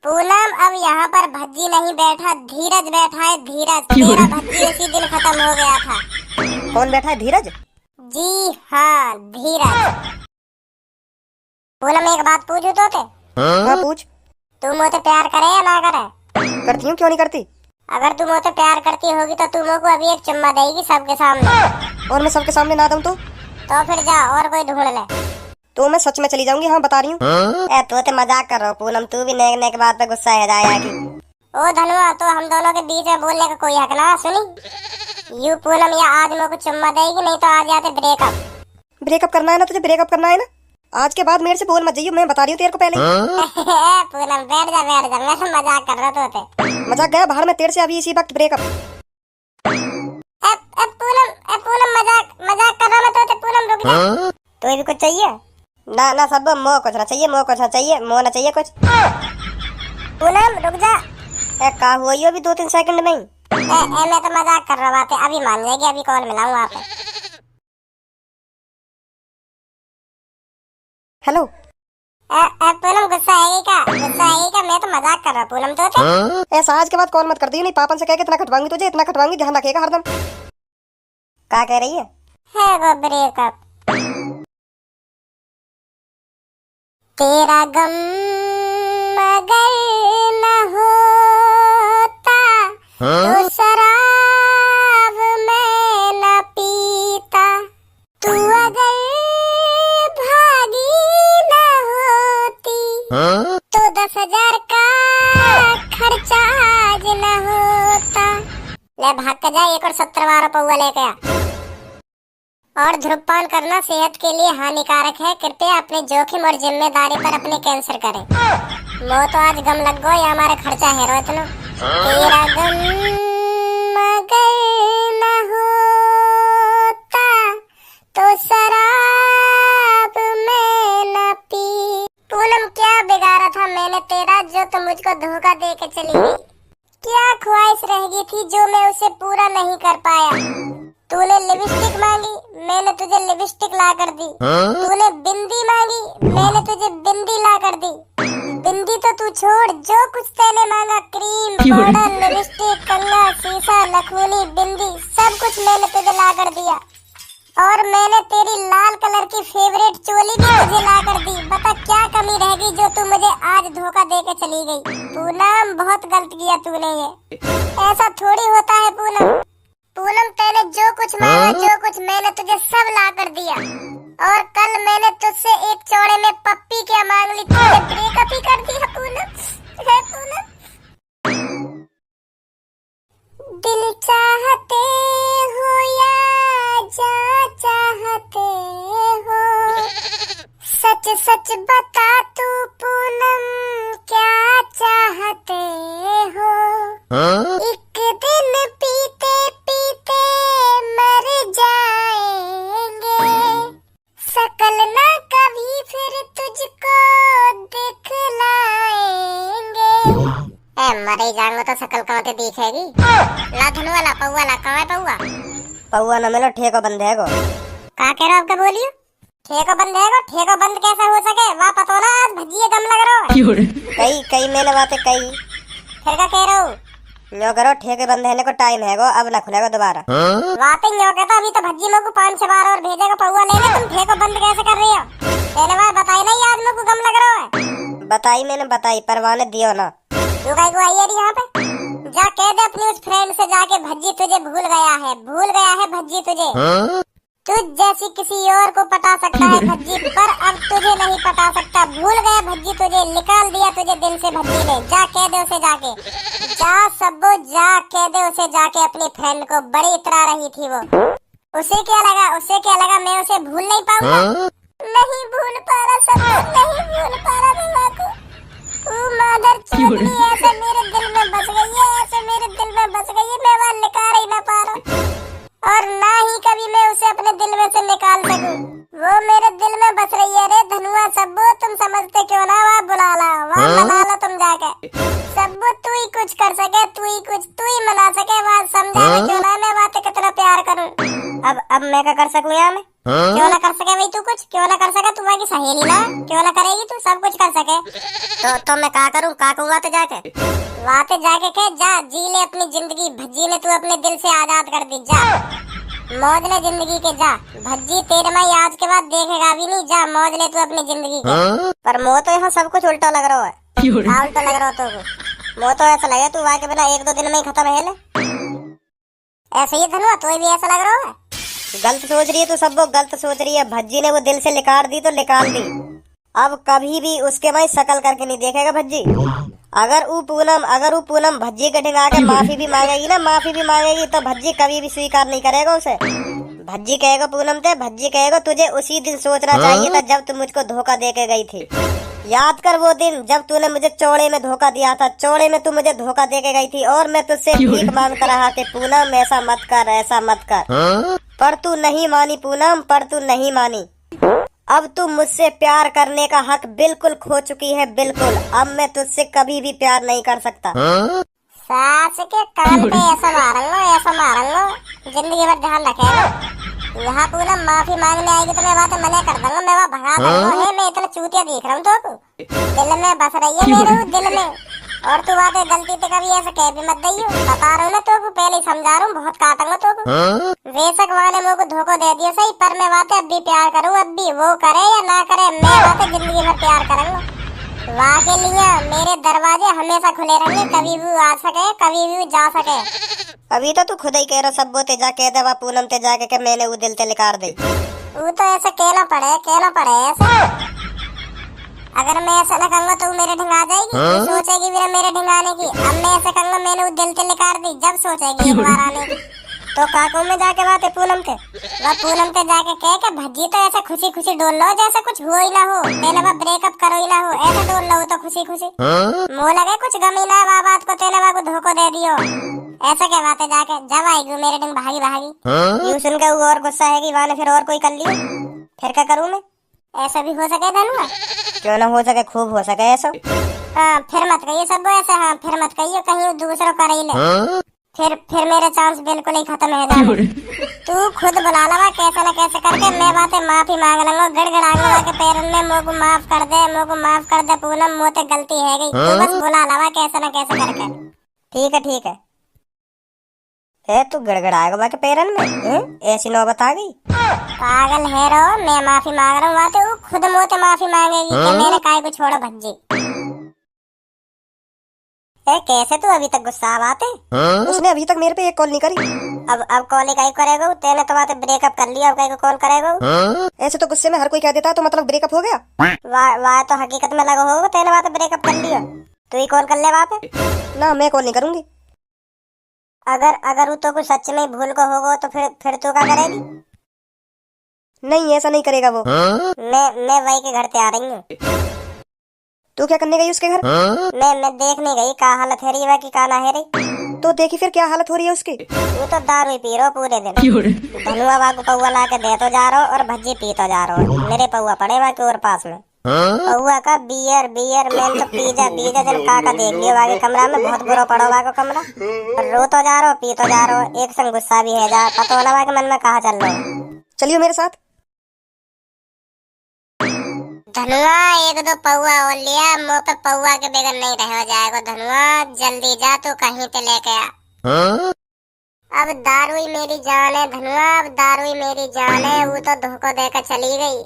पूनम अब यहाँ पर भज्जी नहीं बैठा, धीरज बैठा है। धीरज, तेरा भज्जी उसी दिन खत्म हो गया था। कौन बैठा है? धीरज? जी हाँ, धीरज। पूनम एक बात पूछू तो के? हाँ पूछ। तू मुझसे प्यार करे या ना करे? करती हूँ, क्यों नहीं करती। अगर तू मुझसे प्यार करती होगी तो तू मुझको अभी एक चुम्मा देगी सबके सामने। और मैं सबके सामने ना दूं तो फिर जा और कोई ढूंढ ले। तो मैं सच में चली जाऊंगी। हाँ बता रही हूँ। तू तो मजाक कर रहा हो पूनम, तू भी नेक नेक बात पे गुस्सा है जाया की। ओ धनुआ, तो हम दोनों के बीच में बोलने का कोई हक ना। सुनी यू पूनम, या आज मुझको चुम्मा देगी नहीं तो आज जाते ब्रेकअप। ब्रेकअप करना है ना तुझे? ब्रेकअप करना है ना? आज के बाद मेरे से बोल मत जाइयो, मैं बता रही हूँ तेरे को पहले। पूनम बैठ जा बैठ जा, मैं तो मजाक कर रहा था। मजाक गया बाहर में तेरे से अभी इसी वक्त ब्रेकअप। पूनम मजाक कर रहा मैं तो। पूनम रुक जा। तो भी कुछ चाहिए? ना सब मोह कुछ ना चाहिए, मोह कुछ ना चाहिए, मोह ना चाहिए कुछ। पूनम रुक जा। का हुआ अभी 2-3 सेकंड में ही। मैं तो मजाक कर रहा था, अभी मान जाएगी। अभी कॉल मिलाऊं वहाँ पे। हेलो। पूनम गुस्सा है क्या? गुस्सा है क्या? मैं तो मजाक कर रहा पूनम तो। ऐसा आज के बाद कॉल मत कर दियो, नहीं पापन से कह के इतना खटवाऊंगी तुझे, इतना खटवाऊंगी ध्यान रखेगा हरदम। क्या कह रही है? वो ब्रेकअप। तेरा गम अगर न होता तो शराब मैं न पीता। तू अगर भागी न होती तो 10,000 का खर्चा आज न होता। ले भाग कर जा, एक और 70 बार पौवा लेके आ। और धूम्रपान करना सेहत के लिए हानिकारक है। कृपया अपने जोखिम और जिम्मेदारी पर अपने कैंसर करें। वो तो आज गम लग गो, ये हमारा खर्चा है रोहित। तेरा गम अगर न होता तो शराब मैं न पी। पूनम क्या बिगाड़ा था मैंने तेरा, जो तुम मुझको धोखा दे के चली गई? क्या ख्वाहिश रह गई थी जो मैं उसे पूरा नहीं कर पाया? तूने लिपस्टिक मांगी, मैंने तुझे लिपस्टिक ला कर दी। तूने बिंदी मांगी, मैंने तुझे बिंदी ला कर दी। बिंदी तो तू छोड़, जो कुछ तूने मांगा, क्रीम, पाउडर, लिपस्टिक, कंघा, शीशा, नखूनी, बिंदी, सब कुछ मैंने तुझे ला कर दिया। और मैंने तेरी लाल कलर की फेवरेट चोली भी तुझे ला कर दी। बता क्या कमी रह गई जो तू मुझे आज धोखा दे के चली गई? पूनम बहुत गलत किया तूने ये। ऐसा थोड़ी होता है पूनम। पूनम तूने जो कुछ मांगा, जो कुछ मैंने तुझे सब ला कर दिया। और कल मैंने तुझसे एक चौड़े में पप्पी क्या मांग ली, तूने ब्रेकअप ही कर दिया पूनम। है पूनम। दिल चाहते हो या जा चाहते हो, सच सच बता तू पूनम क्या चाहते हो? एक दिन पीते पीते मर जाएंगे, शकल ना कभी फिर तुझको दिखलाएंगे। मरे जाऊंगा तो शकल कहाँ से दिखेगी? ला धनुआ ला, पौवा ला। कहाँ है पौवा? पौवा न मिलो, ठेको बंद है गो। क्या कह रहे हो? आपका बोलियो। ठेको बंद है गो? ठेको बंद कैसे हो सके? वाह पतो ना आज भजिए दम लग रहा है। कई मैंने बातें कही। फिर क्या कह रहे हो? लो करो, ठेके बंद है को टाइम है गो, अब ना खुलेगा दोबारा। वाते न्यो कहता अभी तो भज्जी मेरे को 5-6 बार और भेजेगा पौवा लेने। तुम ठेको बंद कैसे कर रही हो? पहले बार बताई नहीं, आज मेरे को गम लग रहा है। बताई मैंने, बताई, परवाने दियो ना। तू कहीं को आई है यहाँ पे? जा कह दे अपनी उस फ्रेंड से जाके भज्जी तुझे भूल गया है भज्जी तुझे। तुझ जैसी किसी और को पटा सकता है भज्जी, पर अब तुझे नहीं पटा सकता। भूल गया भज्जी तुझे, निकाल दिया तुझे दिल से भज्जी ने। जा कह दे उसे जाके, जा सब्बो जा कह दे उसे जाके अपनी फ्रेंड को। बड़ी इतरा रही थी वो। उसे क्या लगा मैं उसे भूल नहीं पाऊंगा? नहीं भूल पा रहा सब, नहीं भूल पा रहा मैं माँ को। मादर चोदनी ऐसे मेरे दिल में बस गई है, ऐसे मेरे दिल में बस गई है, मैं वहाँ निकाल ही ना पा रहा। और ना ही कभी मैं उसे अपने दिल में से निकाल सकूं। वो मेरे दिल में बस रही है रे धनुआ सब्बो। तुम समझते क्यों ना? वहाँ बुला ला, वहाँ मना लो तुम जाके। सब्बो तू ही कुछ कर सके, तू ही मना सके। वहाँ समझा क्यों ना मैं बातें कितना प्यार करूं। अब मैं क्या कर सकूं यहाँ में? क्यों ना कर सके भाई तू कुछ, क्यों ना कर सके तू वहाँ की सहेली ना, क्यों ना करेगी तू, सब कुछ कर सके। तो मैं क्या करूँ, क्या कहूँ वहाँ जाके? वहाँ जाके के जा जी ले अपनी जिंदगी, भज्जी ने तू अपने दिल से आजाद कर दी, जा मौज ले जिंदगी के, जा भज्जी तेरे माई आज के बाद देखेगा भी नहीं, जा मौज ले तू अपनी जिंदगी के। पर मोह तो यहाँ सब कुछ उल्टा लग रहा है। हाँ उल्टा लग रहा हो तो मोह तो ऐसा लगे तू वहाँ के बिना 1-2 दिन में ही खत्म है ले। ऐसे ही धनुआ तो भी ऐसा लग रहा है। गलत सोच रही है तू, सब वो गलत सोच रही है। भज्जी ने वो दिल से निकाल दी तो निकाल दी, अब कभी भी उसके माई शकल करके नहीं देखेगा भज्जी। अगर वो पूनम भज्जी के ढंगा के माफी भी मांगेगी ना, माफी भी मांगेगी तो भज्जी कभी भी स्वीकार नहीं करेगा उसे। भज्जी कहेगा पूनम से, भज्जी कहेगा तुझे उसी दिन सोचना चाहिए था जब तू मुझको धोखा दे के गई थी। याद कर वो दिन जब तूने मुझे चौड़े में धोखा दिया था, चौड़े में तू मुझे धोखा दे के गई थी और मैं तुझसे भीख मांगता रहा कि पूनम ऐसा मत कर, ऐसा मत कर। पर तू नहीं मानी पूनम, पर तू नहीं मानी। अब तू मुझसे प्यार करने का हक बिल्कुल खो चुकी है, बिल्कुल। अब मैं तुझसे कभी भी प्यार नहीं कर सकता। सास के कान पे ऐसा मारूंगा, जिंदगी भर ध्यान रखेगा। यहाँ पूनम माफी मांगने आएगी तो मैं बातें मना कर दूंगा, मैं वहाँ भगा दूंगा। मैं इतना चूतिया दिख रहा हूँ तो दिल में बस रही है मेरे दिल में, और तू बातें गलती से कभी ऐसे कह भी मत दइयो, बता रहा हूँ ना तो पहले ही समझा रहा हूँ, बहुत काटूंगा तो बेशक वाले मुँह को धोखा दे दिया सही, पर मैं बातें अब भी प्यार करूँ, अब भी वो करे या ना करे मैं बातें जिंदगी भर प्यार करूँगा। वहाँ के लिए मेरे दरवाजे हमेशा खुले रहेंगे, कभी भी आ सके कभी भी जा सके। अभी तो तू खुद ही कह रहा सब वो तेजा कह दे पूनम ते जाके के मैंने वो दिल ते निकाल दी। वो तो ऐसे कहना पड़े ऐसे। अगर मैं ऐसा न कहूँगा तो मेरे ढंग आ जाएगी, सोचेगी भी ना मेरे ढंग आने की। अब मैं ऐसा कहूँगा मैंने वो दिल ते निकाल दी, जब सोचेगी एक बार आने की। तो काकू में जाके बात है पूनम के, वह पूनम के जाके कह के भज्जी तो ऐसा खुशी खुशी डोल लो जैसे कुछ हो ही ना हो, तेरे बा ब्रेकअप करो ही ना हो, ऐसे डोल लो तो खुशी खुशी। मुँह लगे कुछ गम ही ना बात को, तेरे बा को धोखा दे दियो, ऐसा क्या बात है। जाके जब आएगी मेरे ढंग भागी यूं सुन के वो और गुस्सा है कि वाने फिर और कोई कर लियो, फिर क्या करूँ मैं। ऐसा भी हो सके धनुआ, क्यों ना हो सके, खूब हो सके ऐसा। हाँ फिर मत कहिए सब ऐसा, हाँ फिर मत कहिए कहीं दूसरों कर ही ले, फिर मेरे चांस बिल्कुल ही खत्म है जाने। तू खुद बुला लगा कैसे न कैसे करके, मैं बातें माफी मांग लूंगा, गड़गड़ाऊंगा के पैरों में, मुझ को माफ कर दे पूनम, मोते गलती है गई, तू बस बुला लगा कैसे न कैसे करके। ठीक है तू गड़गड़ाएगा के पैरन में, ऐसी नौबत आ गई। पागल है रो, मैं माफी मांग रहा हूँ, बातें वो खुद मोते माफी मांगेगी कि मैंने काय को छोड़ो भज्जी। कैसे तू अभी तक गुस्सा आते? उसने अभी तक मेरे पे एक कॉल नहीं करी। अब कॉल ही करेगा, तेने तो बातें ब्रेकअप कर लिया, अब कहीं को कॉल करेगा। ऐसे तो गुस्से में हर कोई कह देता है तो मतलब ब्रेकअप हो गया। वाह तो हकीकत में लगा होगा, तेने बातें ब्रेकअप कर लिया, तू ही कॉल कर ले वहाँ पे। ना मैं कॉल नहीं करूंगी। अगर वो तो कुछ सच में भूल को होगा तो फिर तू क्या करेगी? नहीं ऐसा नहीं करेगा वो। मैं वही के घर पे आ रही हूँ। तू क्या करने गई उसके घर? मैं देखने गई का हालत है रही, की का ना है रही। तो देखी फिर क्या हालत हो रही है उसकी। वो तो दारू ही पी रहा पूरे दिन, धनुआ बागु पौआ ला के दे तो जा रहा और भज्जी पी तो जा रहा, मेरे पौआ पड़े वहाँ के और पास में। पौआ का बियर मैं तो पीजा जन का देख लियो वागे कमरा में, बहुत बुरा पड़ा वागे कमरा, रो तो जा रहा पी तो जा रहा, एक संग गुस्सा भी है जा, पता ना वागे मन में कहा चल रहा। चलियो मेरे साथ। धनुआ 1-2 पौआ और लिया, मुँह पे पौआ के बगैर नहीं रह जाएगा। धनुआ जल्दी जा, तू कहीं पे लेके आ। अब दारू ही मेरी जान है धनुआ, अब दारू ही मेरी जान है, वो तो धोखा देकर चली गई,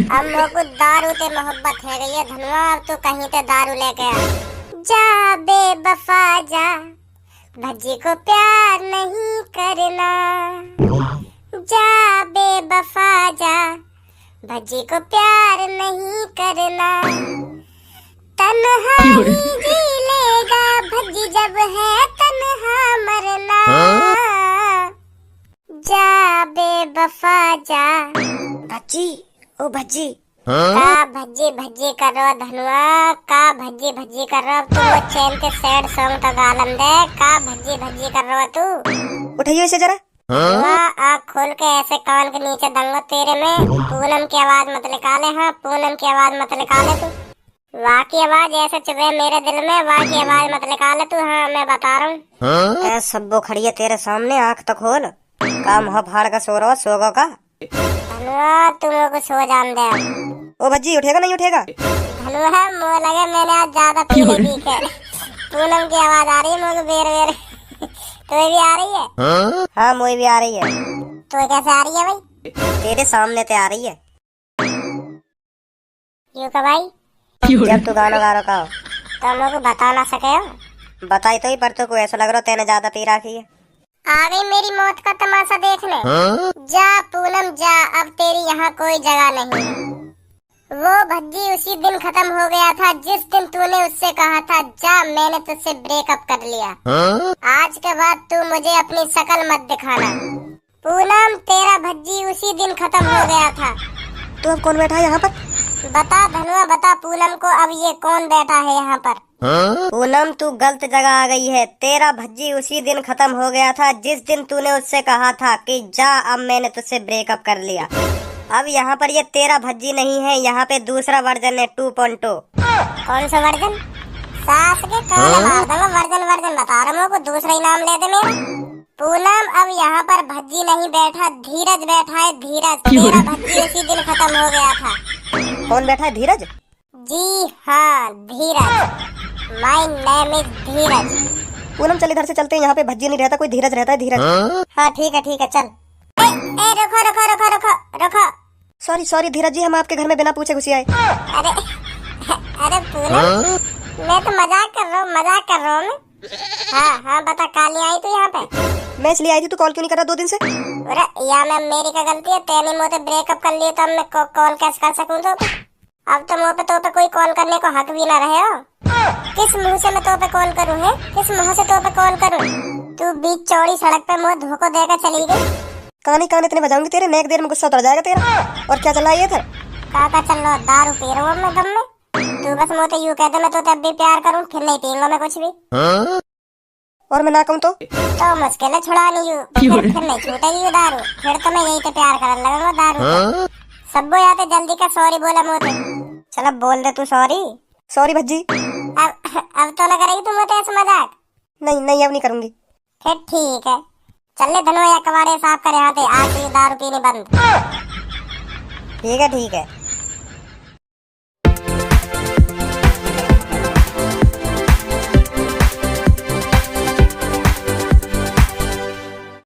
अब मुझको दारू से मोहब्बत है गई है धनुआ, अब तू कहीं पे दारू लेके आ। जा बेवफा जा, भज्जी को प्यार नहीं करना, जा बेवफा जा, भज्जी को प्यार नहीं करना, तन्हा ही जी लेगा भज्जी जब है तन्हा मरना, जा बेवफा जा। भज्जी ओ भज्जी का भज्जी कर रहा धनुआ, का भज्जी कर रहा तू, वो चैन के सैड सॉन्ग तो गालम दे, का भज्जी कर रहा तू। उठाइयो इसे जरा। आँख खोल के ऐसे कान के नीचे दंगा तेरे में, पूनम की आवाज मत निकाले, हाँ पूनम की आवाज मत निकाले तू, वाह की आवाज ऐसे चुभे मेरे दिल में, वाह की आवाज मत निकाले तू, हाँ मैं बता रहा हूँ। सब्बो खड़ी है तेरे सामने, आँख तो खोल, काम हो फाड़ का सो रहा सोगो का। धनुआ तुम लोग को सो जान दे अब। ओ भज्जी उठेगा नहीं उठेगा? धनुआ मुँह लगे मैंने आज ज्यादा पी ली है। पूनम की आवाज आ रही है मुझे बेर बेर। तुम्हें भी आ रही है? हाँ मुझे भी आ रही है। तो कैसे आ रही है भाई? तेरे सामने ते आ रही है। क्यों का भाई? जब तू गाना गा रखा हो। तो हम लोग को बता ना सके हो? बताई तो ही, पर तो को ऐसा लग रहा तेने ज्यादा पी रखी है। आ गई मेरी मौत का तमाशा देखने। जा पूनम जा, अब तेरी यहाँ कोई जगह नहीं है। वो भज्जी उसी दिन खत्म हो गया था जिस दिन तूने उससे कहा था जा मैंने तुझसे ब्रेकअप कर लिया। आज के बाद तू मुझे अपनी शकल मत दिखाना। पूनम तेरा भज्जी उसी दिन खत्म हो गया था। तो अब कौन बैठा है यहाँ पर? बता धनुआ बता पूनम को, अब ये कौन बैठा है यहाँ पर? पूनम तू गलत जगह आ गई है। तेरा भज्जी उसी दिन खत्म हो गया था जिस दिन तूने उससे कहा था कि जा अब मैंने तुझसे ब्रेकअप कर लिया। अब यहाँ पर ये तेरा भज्जी नहीं है, यहाँ पे दूसरा वर्जन है 2.0। कौन सा वर्जन? सास के कान मार दूंगा। वर्जन वर्जन बता रहा हूँ, दूसरा ही नाम ले दे मेरा। पूनम अब यहाँ पर भज्जी नहीं बैठा, धीरज बैठा है। धीरज तेरा भज्जी उसी दिन खत्म हो गया था। कौन बैठा है? धीरज? जी हाँ धीरज। माय नेम इज धीरज। पूनम चल इधर से चलते हैं, यहाँ पे भज्जी नहीं रहता, कोई धीरज रहता है। धीरज? हाँ ठीक है चल। ए रुको रुको रुको रुको रुको। सॉरी सॉरी धीरज जी, हम आपके घर में बिना पूछे घुसी आए। अरे अरे पूनम मैं तो मजाक कर रहा हूँ मैं। हाँ बता काली आई तू यहाँ पे? मैं इसलिए आई थी, तू कॉल क्यों नहीं कर रहा 2 दिन से? अरे या मैं मेरी क्या गलती है? तेने मुझे ब्रेकअप कर लिए तो अब मैं कॉल कैसे कर सकूं? तो अब तो मुँह पे तो पे कोई कॉल करने को हक भी ना रहे हो। किस मुंह से मैं तो पे कॉल करूं है? किस मुंह से तो पे कॉल करूं? तू बीच चौड़ी सड़क पे मुँह धोखो देकर चली गई। कानी कान इतने बजाऊंगी तेरे, नेक देर में गुस्सा उतर जाएगा तेरा। और क्या चल रहा है इधर? काका चल रहा दारू पी रहा हूँ मैं दम में। तू बस मुझे यूँ कह दे मैं तो तब भी प्यार करूँ, फिर नहीं पीऊंगा मैं कुछ भी। और मैं ना कहूँ तो मुश्किल है छुड़ा नहीं फिर नहीं छूटेगी दारू। फिर तो मैं यही तो प्यार करने लगूंगा दारू। सब आते जल्दी का सॉरी बोला मुझे। चल अब बोल दे तू सॉरी। सॉरी भज्जी। अब तो ना करेगी तू मुझे ऐसा मजाक? नहीं अब नहीं करूंगी। फिर ठीक है चल ले धनो या कबाड़े साफ कर यहाँ पे, आज दारू पीनी बंद। ठीक है